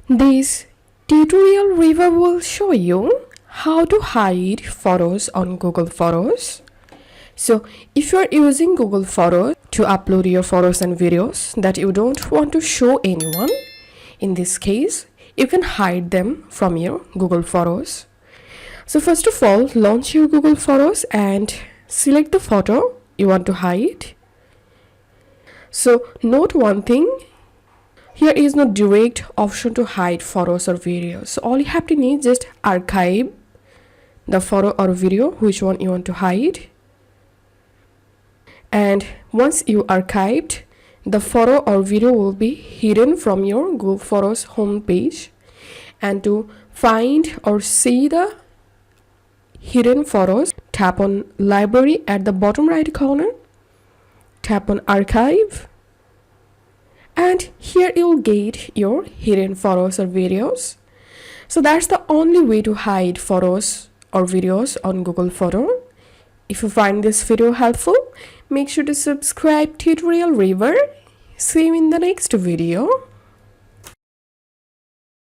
This tutorial review will show you how to hide photos on Google Photos. So if you are using Google Photos to upload your photos and videos that you don't want to show anyone, in this case, you can hide them from your Google Photos. So first of all, launch your Google Photos and select the photo you want to hide. So note one thing, here is no direct option to hide photos or videos. So all you have to need is just archive the photo or video which one you want to hide. And once you archived, the photo or video will be hidden from your Google Photos home page. And to find or see the hidden photos, tap on Library at the bottom right corner, tap on Archive, and here you'll get your hidden photos or videos. So that's the only way to hide photos or videos on Google Photo. If you find this video helpful, make sure to subscribe Tutorial River. See you in the next video.